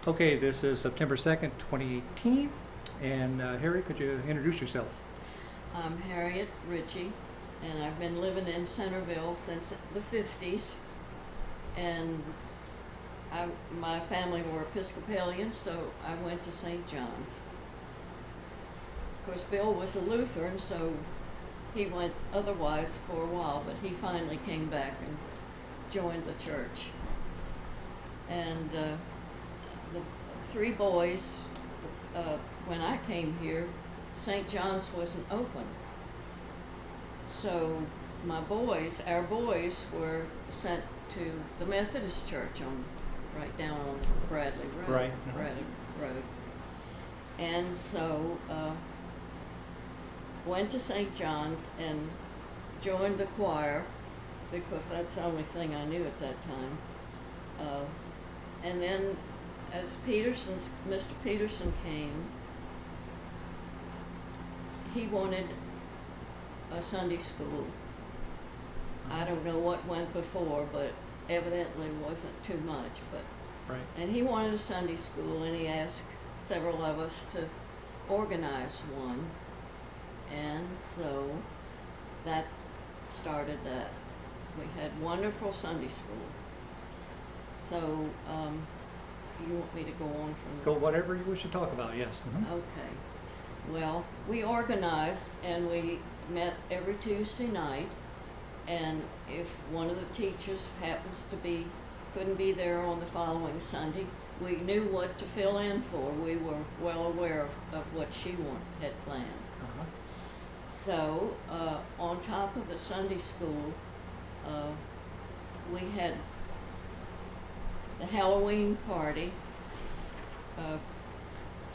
Okay, this is September 2nd, 2018. And Harry, could you introduce yourself? I'm Harriet Ritchie, and I've been living in Centerville since the 50s. And my family were Episcopalian, so I went to St. John's. Of course, Bill was a Lutheran, so he went otherwise for a while, but he finally came back and joined the church. And the three boys, when I came here, St. John's wasn't open. So our boys were sent to the Methodist church right down on Bradley Road. Right. Bradley Road. And so went to St. John's and joined the choir because that's the only thing I knew at that time. And then as Mr. Peterson came, he wanted a Sunday school. I don't know what went before, but evidently wasn't too much. Right. And he wanted a Sunday school, and he asked several of us to organize one. And so that started that. We had wonderful Sunday school. So you want me to go on from Go whatever you wish to talk about, yes. Okay. Well, we organized and we met every Tuesday night, and if one of the teachers couldn't be there on the following Sunday, we knew what to fill in for. We were well aware of what she had planned. So, on top of the Sunday school, we had the Halloween party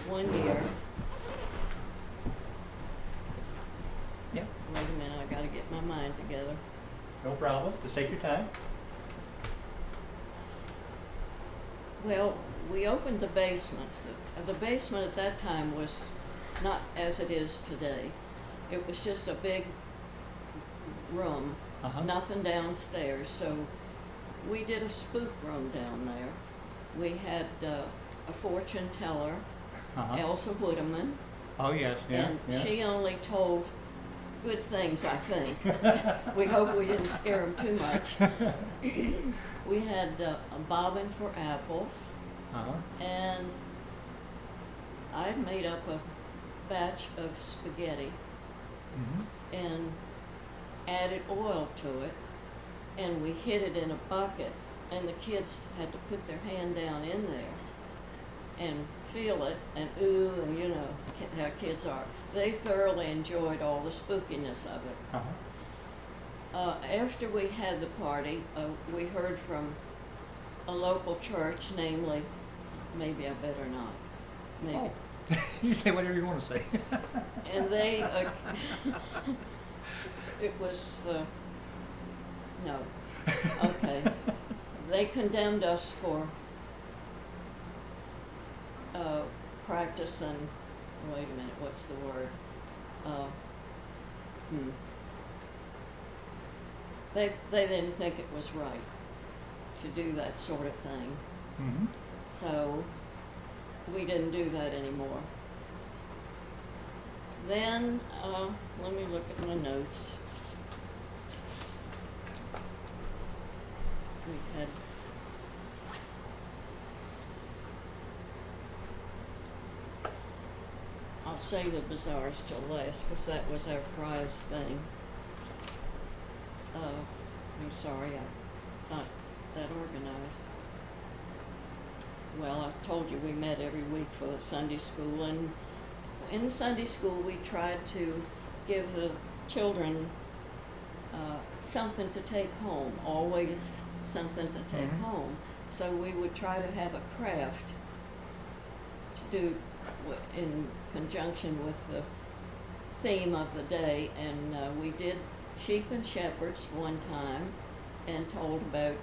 one year. Yeah. Wait a minute, I gotta get my mind together. No problem. Just take your time. Well, we opened the basement. The basement at that time was not as it is today. It was just a big room, nothing downstairs. So we did a spook room down there. We had a fortune teller, Elsa Woodeman, Oh, yes, yeah. and yeah. she only told good things, I think. We hope we didn't scare them too much. We had a bobbin for apples, and I made up a batch of spaghetti and added oil to it, and we hid it in a bucket, and the kids had to put their hand down in there and feel it, and ooh, and you know how kids are. They thoroughly enjoyed all the spookiness of it. After we had the party, we heard from a local church, namely, maybe I better not, maybe. Oh. You say whatever you want to say. And they, it was, no, okay. They condemned us for practice and, wait a minute, what's the word? They didn't think it was right to do that sort of thing. So we didn't do that anymore. Then, let me look at my notes. We had I'll save the bazaars till last, because that was our prize thing. I'm sorry, I'm not that organized. Well, I told you we met every week for the Sunday school, and in the Sunday school we tried to give the children something to take home, always something to take home. So we would try to have a craft to do in conjunction with the theme of the day, and we did sheep and shepherds one time and told about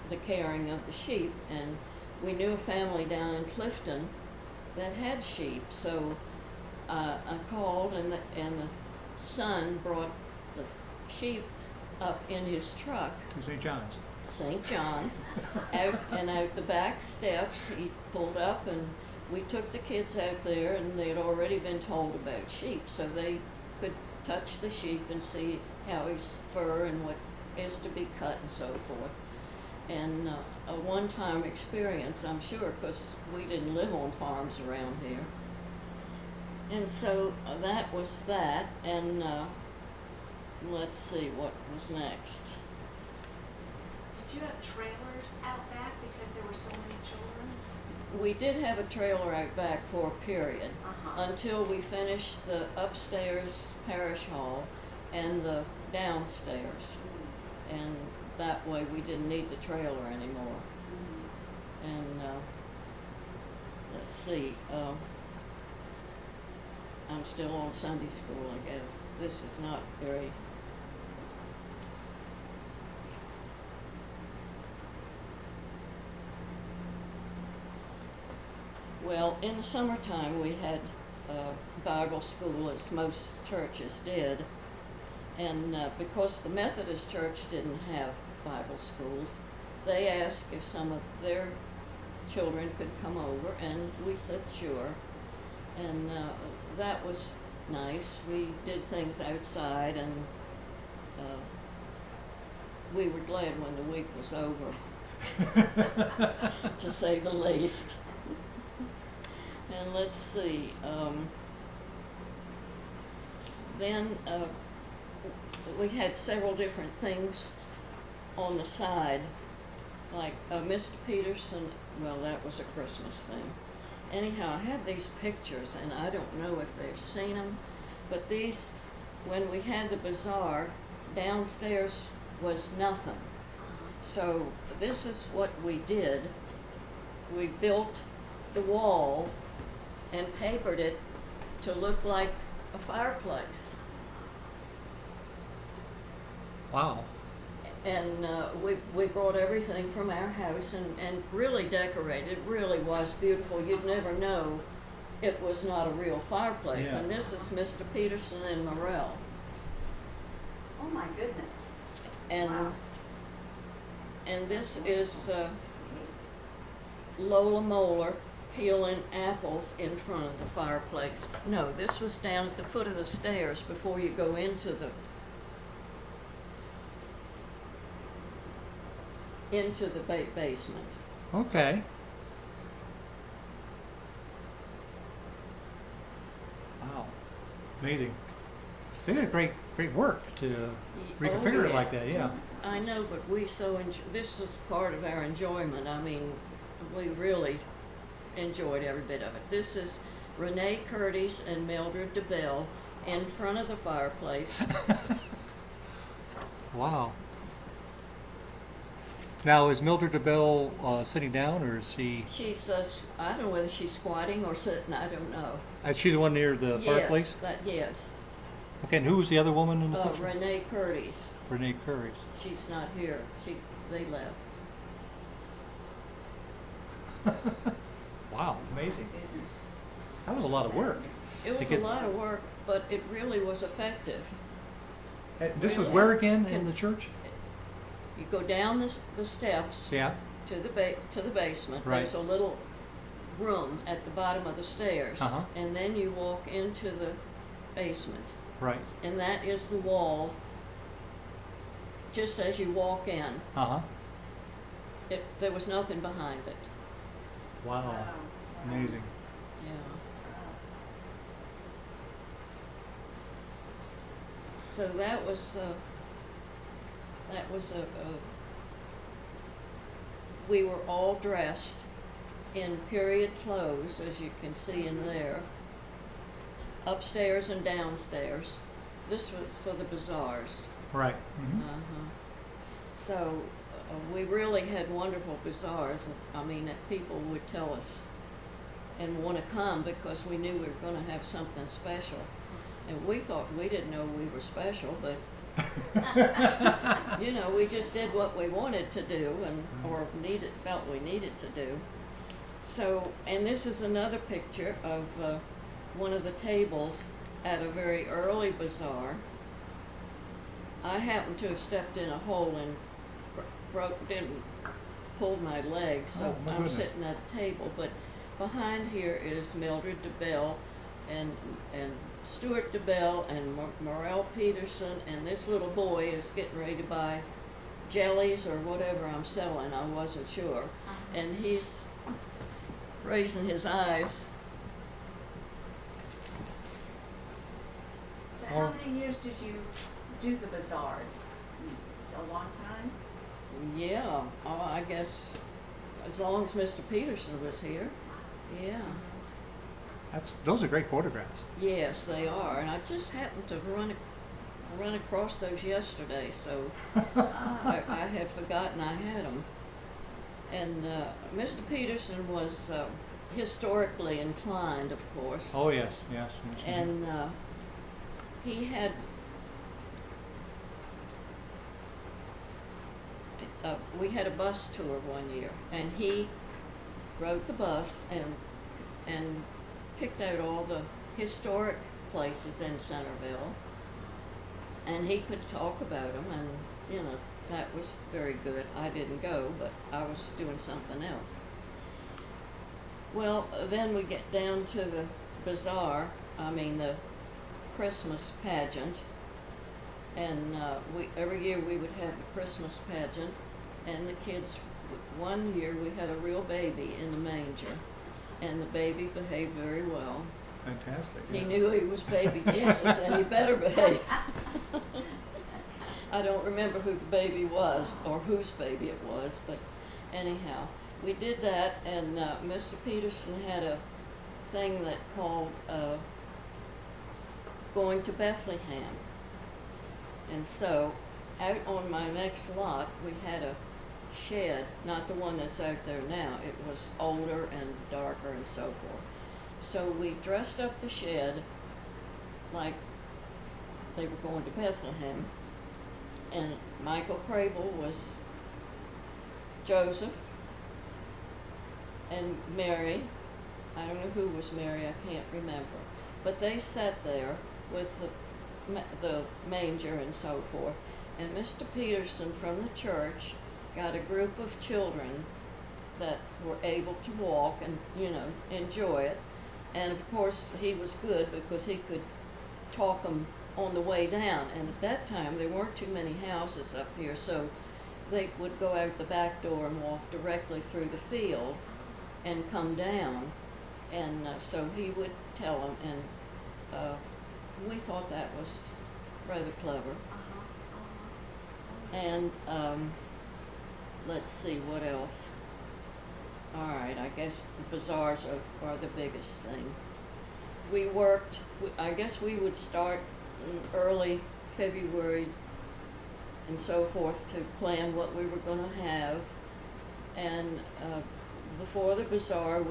the caring of the sheep, and we knew a family down in Clifton that had sheep, so I called, and the son brought the sheep up in his truck. To St. John's. St. John's, out the back steps. He pulled up, and we took the kids out there, and they had already been told about sheep, so they could touch the sheep and see how his fur and what is to be cut and so forth. And a one-time experience, I'm sure, because we didn't live on farms around here. And so that was that, and let's see what was next. Did you have trailers out back because there were so many children? We did have a trailer out back for a period until we finished the upstairs parish hall and the downstairs. And that way we didn't need the trailer anymore. And let's see, I'm still on Sunday school, I guess. This is not very... Well, in the summertime we had Bible school, as most churches did. And because the Methodist Church didn't have Bible schools, they asked if some of their children could come over, and we said sure. And that was nice. We did things outside, and we were glad when the week was over, to say the least. And let's see, then we had several different things on the side, like Mr. Peterson, well, that was a Christmas thing. Anyhow, I have these pictures, and I don't know if they've seen them, but these, when we had the bazaar, downstairs was nothing. So this is what we did. We built the wall and papered it to look like a fireplace. Wow. And we brought everything from our house and really decorated. It really was beautiful. You'd never know it was not a real fireplace. Yeah. And this is Mr. Peterson and Morel. Oh my goodness. And Wow. and this is Lola Moeller peeling apples in front of the fireplace. No, this was down at the foot of the stairs before you go into the basement. Okay. Wow. Amazing. They did great work to reconfigure it like that, yeah. I know, but we this is part of our enjoyment. I mean, we really enjoyed every bit of it. This is Renee Curtis and Mildred DeBell in front of the fireplace. Wow. Now, is Mildred DeBell sitting down, or is she... She's, I don't know whether she's squatting or sitting, I don't know. She's the one near the fireplace? Yes. Okay, and who was the other woman in the picture? Renee Curtis. Renee Curtis. She's not here. They left. Wow, amazing. That was a lot of work. It was a lot of work, but it really was effective. This was where again in the church? You go down the steps Yeah. to the basement. Right. There's a little room at the bottom of the stairs, and then you walk into the basement. Right. And that is the wall. Just as you walk in, there was nothing behind it. Wow. Amazing. Yeah. So that was we were all dressed in period clothes, as you can see in there, upstairs and downstairs. This was for the bazaars. Right. So we really had wonderful bazaars. I mean, that people would tell us and want to come because we knew we were going to have something special. And we thought we didn't know we were special, but you know, we just did what we wanted to do or felt we needed to do. So, and this is another picture of one of the tables at a very early bazaar. I happened to have stepped in a hole didn't pull my leg, so Oh, my I'm goodness. sitting at the table. But behind here is Mildred DeBell and Stuart DeBell and Morel Peterson, and this little boy is getting ready to buy jellies or whatever I'm selling. I wasn't sure. And he's raising his eyes. So Oh. how many years did you do the bazaars? It's a long time? Yeah, I guess as long as Mr. Peterson was here. Yeah. Those are great photographs. Yes, they are. And I just happened to run across those yesterday, so I had forgotten I had them. And Mr. Peterson was historically inclined, of course. Oh yes, yes. Yes, And he had we had a bus tour one year, and he rode the bus and picked out all the historic places in Centerville, and he could talk about them, and you know, that was very good. I didn't go, but I was doing something else. Well, then we get down to the bazaar, the Christmas pageant, and every year we would have the Christmas pageant, and the kids, one year we had a real baby in the manger, and the baby behaved very well. fantastic. He yeah. knew he was baby Jesus, and he better behave. I don't remember who the baby was or whose baby it was, but anyhow, we did that, and Mr. Peterson had a thing that called going to Bethlehem. And so, out on my next lot, we had a shed, not the one that's out there now. It was older and darker and so forth. So we dressed up the shed like they were going to Bethlehem. And Michael Crable was Joseph, and Mary. I don't know who was Mary, I can't remember. But they sat there with the manger and so forth. And Mr. Peterson from the church got a group of children that were able to walk and, enjoy it. And of course, he was good because he could talk them on the way down. And at that time, there weren't too many houses up here, so they would go out the back door and walk directly through the field and come down. And so he would tell them, and we thought that was rather clever. And let's see, what else? All right, I guess the bazaars are the biggest thing. We worked, I guess we would start in early February and so forth to plan what we were going to have. And before the bazaar,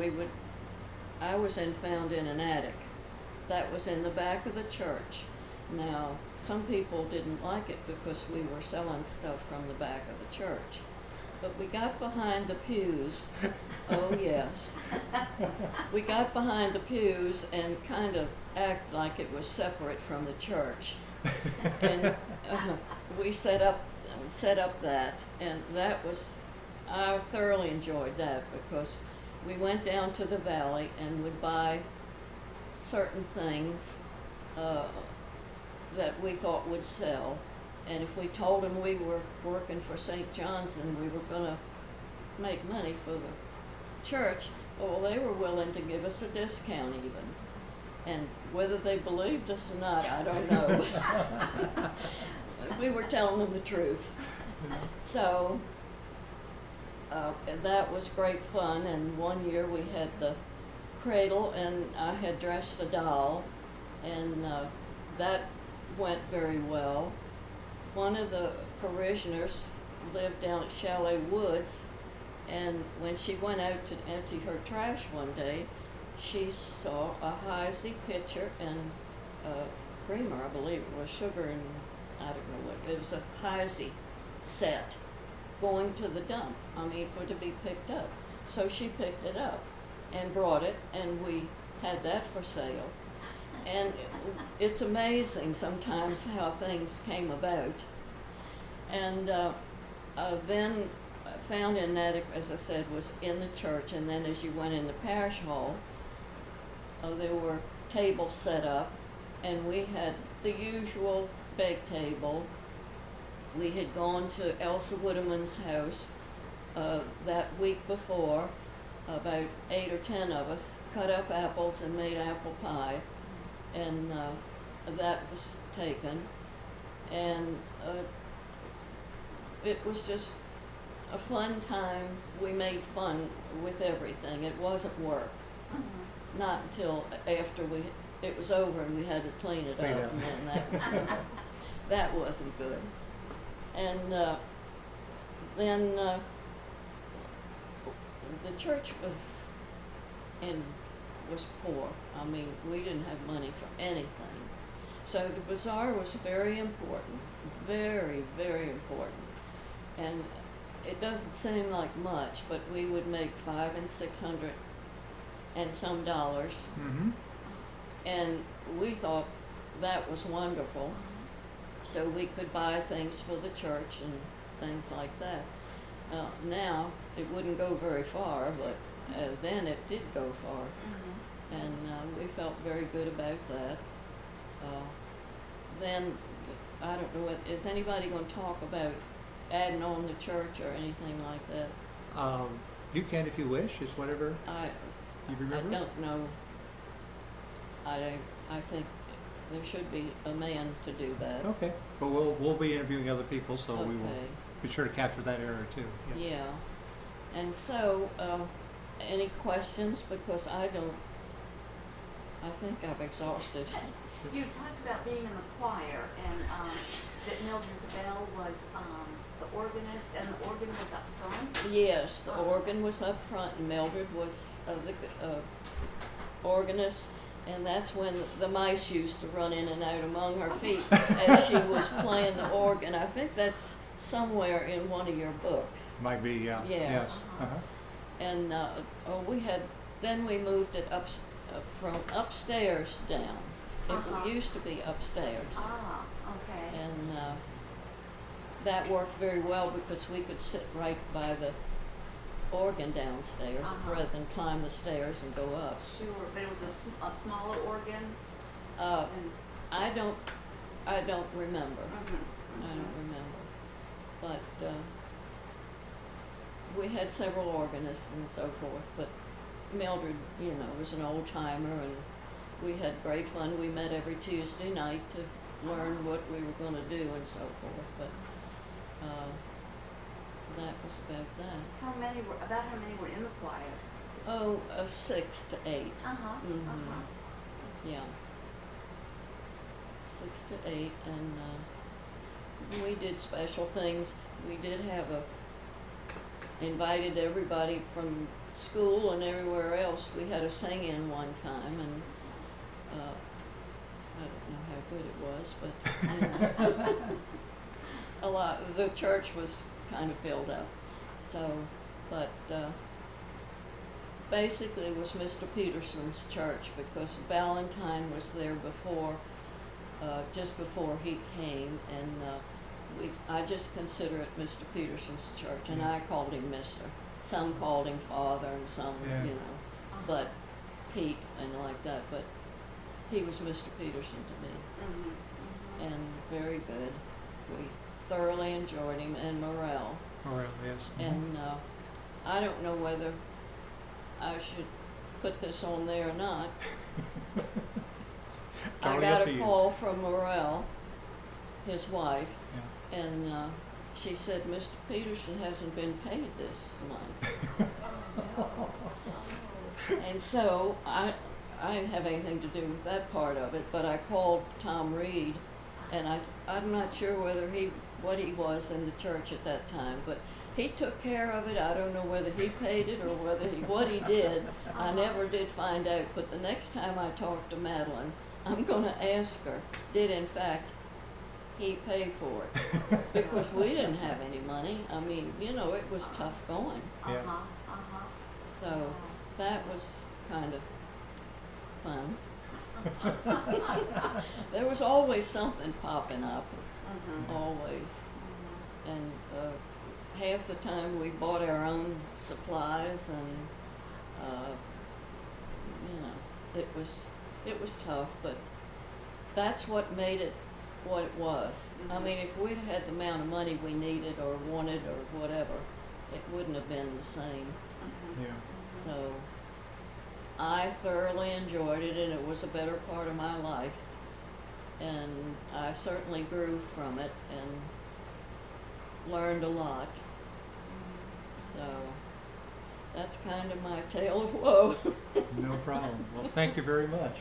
I was found in an attic. That was in the back of the church. Now, some people didn't like it because we were selling stuff from the back of the church. But we got behind the pews. Oh, yes. We got behind the pews and kind of act like it was separate from the church. And we set up that, and I thoroughly enjoyed that because we went down to the valley and would buy certain things that we thought would sell. And if we told them we were working for St. John's and we were going to make money for the church, well, they were willing to give us a discount even. And whether they believed us or not, I don't know. But we were telling them the truth. So that was great fun. And one year we had the cradle, and I had dressed a doll, and that went very well. One of the parishioners lived down at Chalet Woods, and when she went out to empty her trash one day, she saw a Heisey pitcher and creamer, I believe it was, sugar and I don't know what, it was a Heisey set going to the dump, for to be picked up. So she picked it up and brought it, and we had that for sale. And it's amazing sometimes how things came about. And Then found in that, as I said, was in the church, and then as you went in the parish hall, there were tables set up, and we had the usual bake table. We had gone to Elsa Wooderman's house that week before, about 8 or 10 of us, cut up apples and made apple pie, and that was taken. And it was just a fun time. We made fun with everything. It wasn't work. Not until after it was over and we had to clean it up, and then that wasn't good. And then the church was poor. I mean, we didn't have money for anything. So the bazaar was very important, very, very important. And it doesn't seem like much, but we would make $500 and $600 and some dollars. Mm-hmm. And we thought that was wonderful. So we could buy things for the church and things like that. Now, it wouldn't go very far, but then it did go far. And we felt very good about that. Then, I don't know, is anybody going to talk about adding on the church or anything like that? You can if you wish. It's whatever you remember. I don't know. I think there should be a man to do that. Okay, but we'll be interviewing other people, so we will be sure to capture that area too. Yes. Yeah, and so any questions? Because I think I've exhausted. You talked about being in the choir, and that Mildred Bell was the organist, and the organ was up front? Yes, the organ was up front, and Mildred was the organist, and that's when the mice used to run in and out among her feet as she was playing the organ. I think that's somewhere in one of your books. Might be, yeah. Yeah. Yes. And then we moved it from upstairs down. It used to be upstairs. Okay. And that worked very well because we could sit right by the organ downstairs rather than climb the stairs and go up. Sure, but it was a smaller organ? I don't remember. I don't remember. But we had several organists and so forth, but Mildred, was an old timer, and we had great fun. We met every Tuesday night to learn what we were going to do and so forth, but that was about that. How many were in the choir? Oh, 6 to 8. Yeah. 6 to 8, and we did special things. We did have invited everybody from school and everywhere else. We had a sing-in one time, and I don't know how good it was, but the church was kind of filled up. So, but basically it was Mr. Peterson's church, because Valentine was there before, just before he came, and I just consider it Mr. Peterson's church, and I called him Mr. Some called him Father, and some, but Pete and like that, but he was Mr. Peterson to me, and very good. We thoroughly enjoyed him, and Morel. Morel, yes. And I don't know whether I should put this on there or not. I got a call from Morel, his wife, and she said, Mr. Peterson hasn't been paid this month. And so I didn't have anything to do with that part of it, but I called Tom Reed, and I'm not sure what he was in the church at that time, but he took care of it. I don't know whether he paid it or what he did. I never did find out, but the next time I talk to Madeline, I'm going to ask her, did in fact he pay for it? Because we didn't have any money. I mean, it was tough going. So that was kind of fun. There was always something popping up, always. And half the time we bought our own supplies, and you know, it was tough, but that's what made it what it was. I mean, if we'd had the amount of money we needed or wanted or whatever, it wouldn't have been the same. Yeah. So I thoroughly enjoyed it, and it was a better part of my life, and I certainly grew from it and learned a lot. So that's kind of my tale of woe. No problem. Well, thank you very much.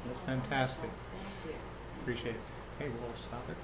That's fantastic. Thank you. Appreciate it. Hey, we'll stop it.